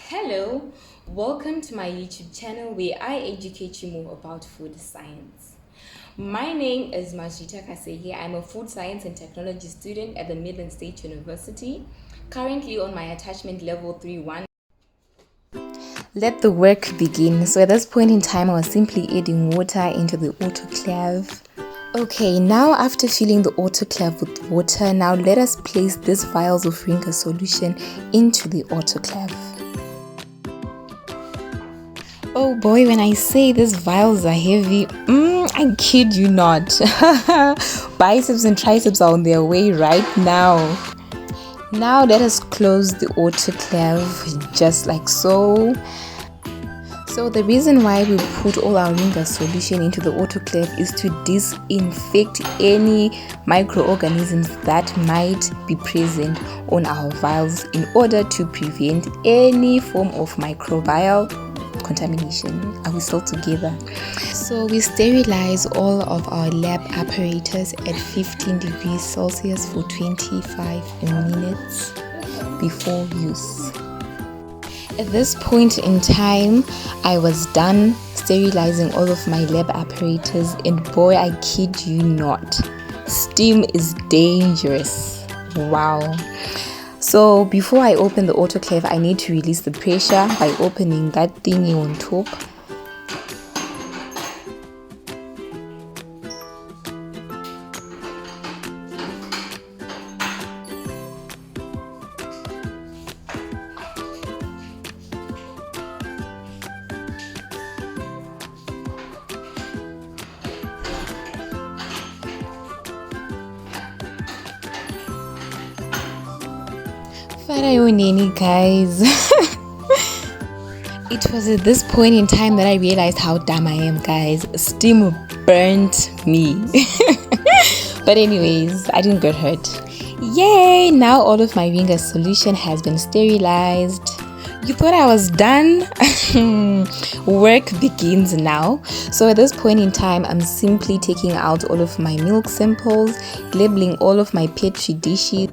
Hello, welcome to my YouTube channel where I educate you more about food science. My name is Majita Kasehe. I'm a food science and technology student at the Midland State University, currently on my attachment level 3-1. Let the work begin. So at this point in time, I was simply adding water into the autoclave. Okay, now after filling the autoclave with water, now let us place these vials of Ringa solution into the autoclave. Oh boy, when I say these vials are heavy, I kid you not. Biceps and triceps are on their way right now. Now let us close the autoclave just like so. So the reason why we put all our Ringa solution into the autoclave is to disinfect any microorganisms that might be present on our vials in order to prevent any form of microbial contamination. Are we still together? So we sterilize all of our lab apparatus at 15 degrees Celsius for 25 minutes before use. At this point in time, I was done sterilizing all of my lab apparatus, and boy, I kid you not, steam is dangerous. Wow. So before I open the autoclave, I need to release the pressure by opening that thingy on top. Farayoneni, guys. It was at this point in time that I realized how dumb I am, guys. Steam burnt me. But anyways, I didn't get hurt. Yay! Now all of my Ringa solution has been sterilized. You thought I was done? Work begins now. So at this point in time, I'm simply taking out all of my milk samples, labeling all of my petri dishes.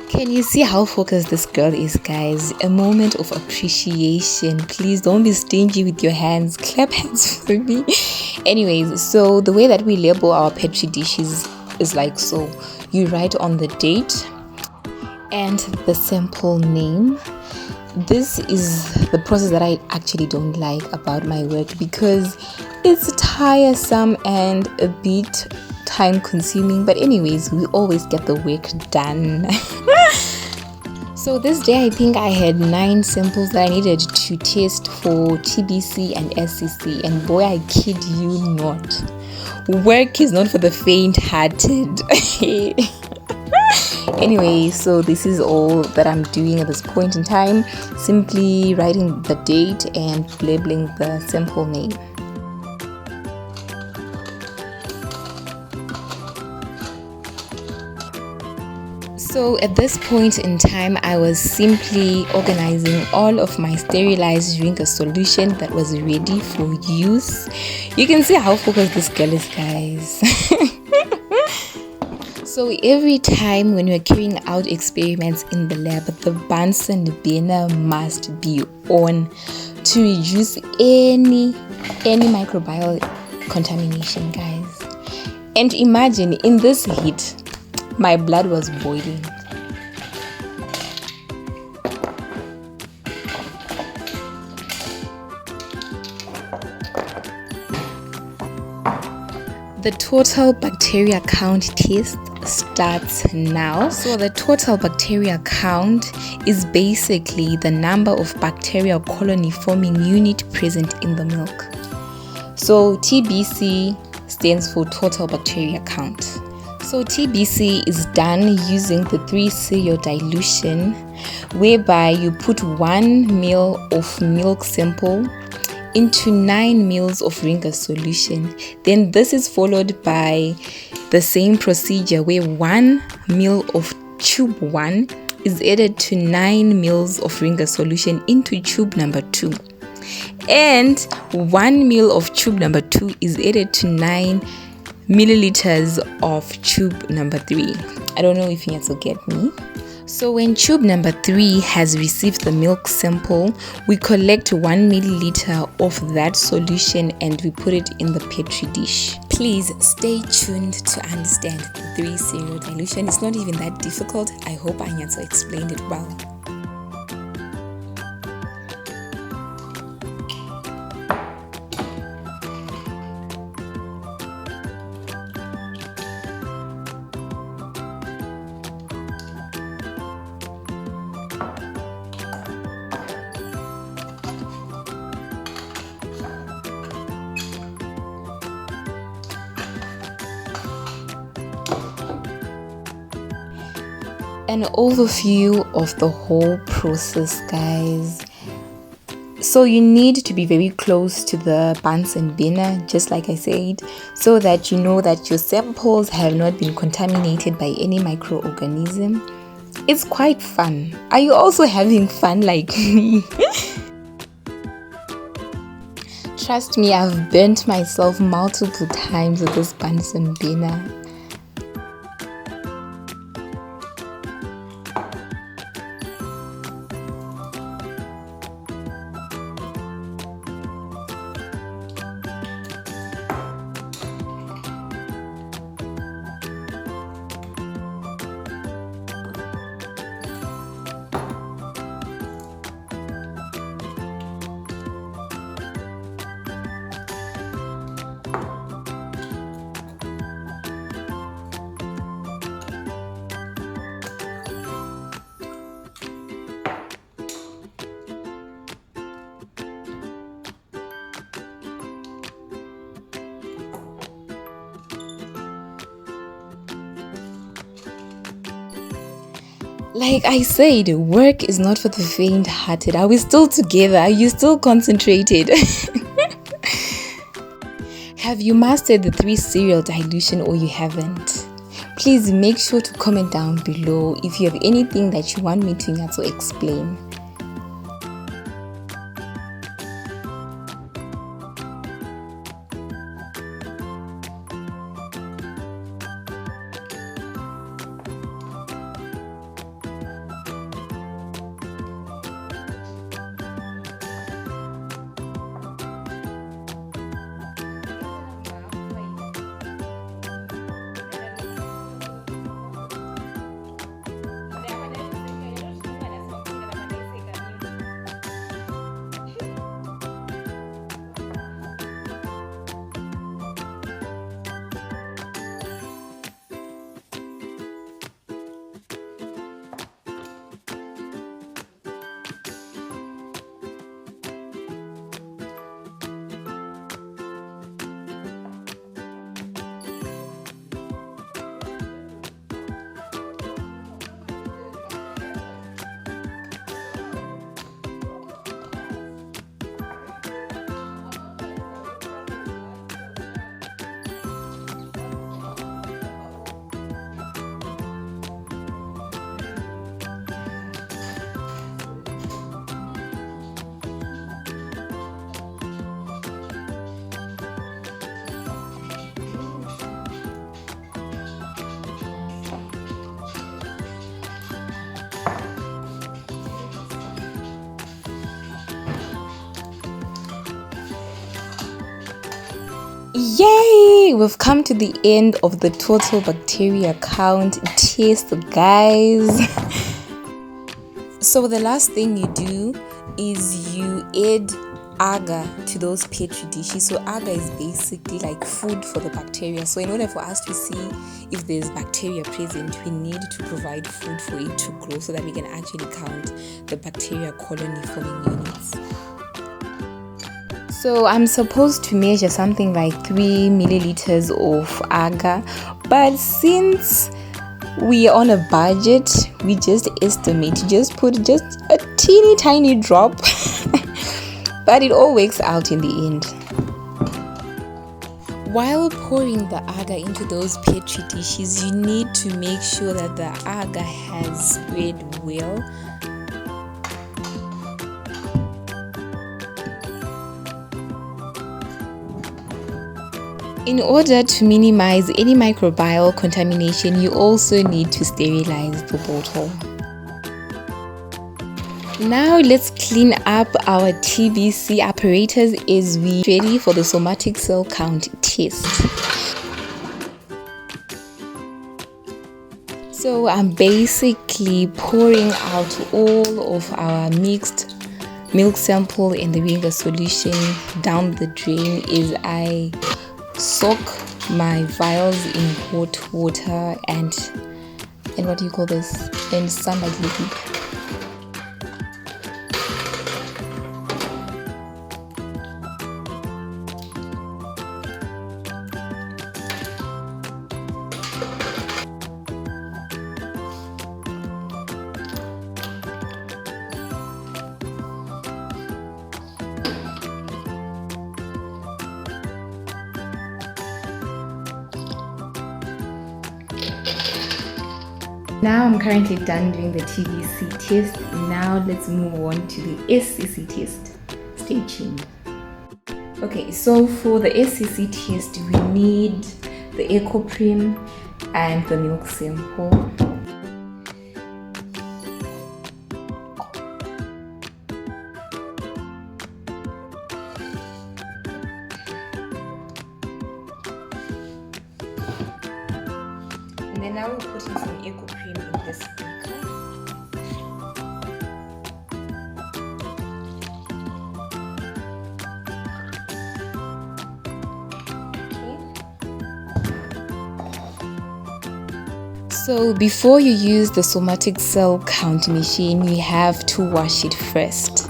Can you see how focused this girl is, guys? A moment of appreciation. Please don't be stingy with your hands. Clap hands for me. Anyways, so the way that we label our petri dishes is like so. You write on the date and the sample name. This is the process that I actually don't like about my work because it's tiresome and a bit time consuming, but anyways, we always get the work done. So this day I think I had 9 samples that I needed to test for TBC and SCC, and boy, I kid you not, work is not for the faint-hearted. Anyway, so this is all that I'm doing at this point in time, simply writing the date and labeling the sample name. So at this point in time, I was simply organizing all of my sterilized Ringa solution that was ready for use. You can see how focused this girl is, guys. So every time when we're carrying out experiments in the lab, the Bunsen burner must be on to reduce any microbial contamination, guys. And imagine in this heat, my blood was boiling. The total bacteria count test starts now. So the total bacteria count is basically the number of bacterial colony forming unit present in the milk. So TBC stands for total bacteria count. So TBC is done using the 3 serial dilution, whereby you put 1 ml of milk sample into 9 ml of Ringa solution. Then this is followed by the same procedure where 1 ml of tube 1 is added to 9 ml of Ringa solution into tube number 2. And 1 ml of tube number 2 is added to 9 milliliters of tube number 3. I don't know if you get me. So when tube number 3 has received the milk sample, we collect 1 milliliter of that solution and we put it in the petri dish. Please stay tuned to understand the 3 cereal dilution. It's not even that difficult. I hope I explained it well. An overview of the whole process, guys. So you need to be very close to the Bunsen burner, just like I said, so that you know that your samples have not been contaminated by any microorganism. It's quite fun. Are you also having fun like me? Trust me, I've burnt myself multiple times with this Bunsen burner. Like I said, work is not for the faint-hearted. Are we still together? Are you still concentrated? Have you mastered the 3 cereal dilution or you haven't? Please make sure to comment down below if you have anything that you want me to explain. Yay! We've come to the end of the total bacteria count test, guys. So the last thing you do is you add agar to those petri dishes. So agar is basically like food for the bacteria. So in order for us to see if there's bacteria present, we need to provide food for it to grow so that we can actually count the bacteria colony forming units. So I'm supposed to measure something like 3 milliliters of agar, but since we are on a budget, we just estimate, just put just a teeny tiny drop, but it all works out in the end. While pouring the agar into those petri dishes, you need to make sure that the agar has spread well. In order to minimize any microbial contamination, you also need to sterilize the bottle. Now let's clean up our TBC apparatus as we ready for the somatic cell count test. So I'm basically pouring out all of our mixed milk sample in the vinegar solution down the drain as I soak my vials in hot water and what do you call this? And sunlight liquid. Now I'm currently done doing the TBC test. Now let's move on to the SCC test. Stay tuned. Okay, so for the SCC test, we need the EcoPrim and the milk sample. And then now we're putting some EcoPrim in this beaker. Okay. So before you use the somatic cell count machine, you have to wash it first.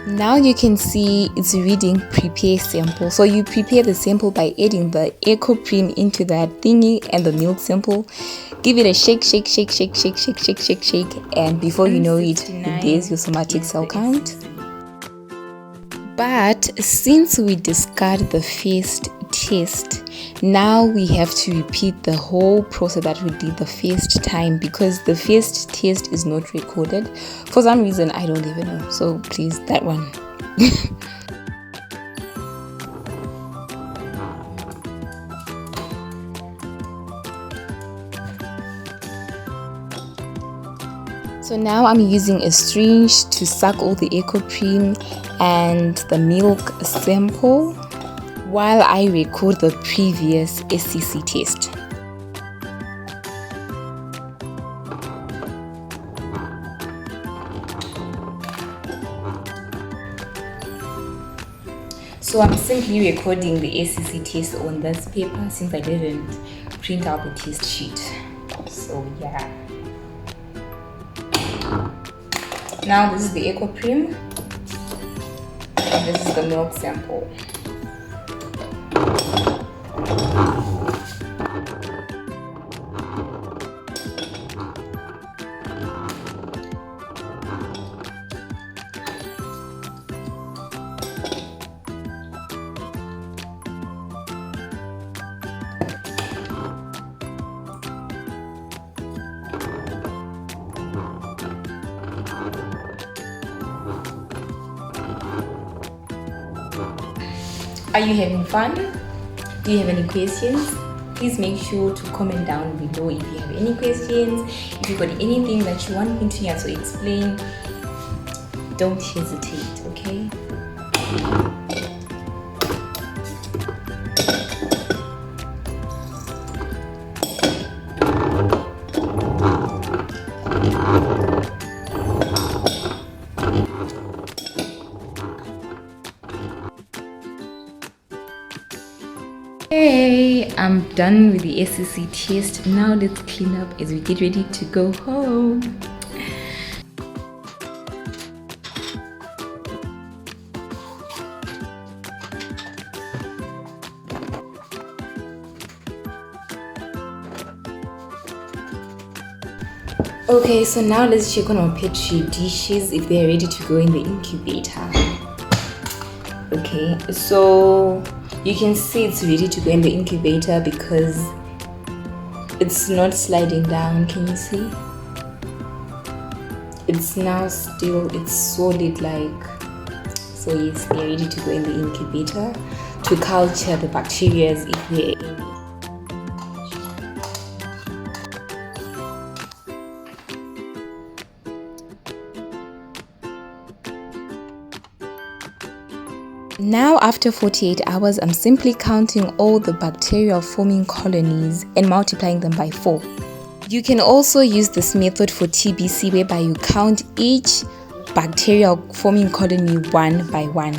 Now you can see it's reading prepare sample. So you prepare the sample by adding the EcoPrim into that thingy and the milk sample. Give it a shake, shake, shake, shake, shake, shake, shake, shake, shake, and before you know it, there's your somatic cell count. But since we discarded the first test, now we have to repeat the whole process that we did the first time because the first test is not recorded. For some reason, I don't even know. So please, that one. So now I'm using a syringe to suck all the EcoPrim and the milk sample while I record the previous SCC test. So I'm simply recording the SCC test on this paper since I didn't print out the test sheet. So yeah. Now this is the EcoPrim and this is the milk sample. Are you having fun? Do you have any questions? Please make sure to comment down below if you have any questions. If you've got anything that you want me to explain, don't hesitate, okay? Hey, I'm done with the SCC test. Now let's clean up as we get ready to go home. Okay, so now let's check on our petri dishes if they're ready to go in the incubator. Okay, so you can see it's ready to go in the incubator because it's not sliding down. Can you see? It's now still, it's solid like. So yes, they're ready to go in the incubator to culture the bacteria if they're in. Now after 48 hours, I'm simply counting all the bacterial forming colonies and multiplying them by 4. You can also use this method for TBC whereby you count each bacterial forming colony one by one.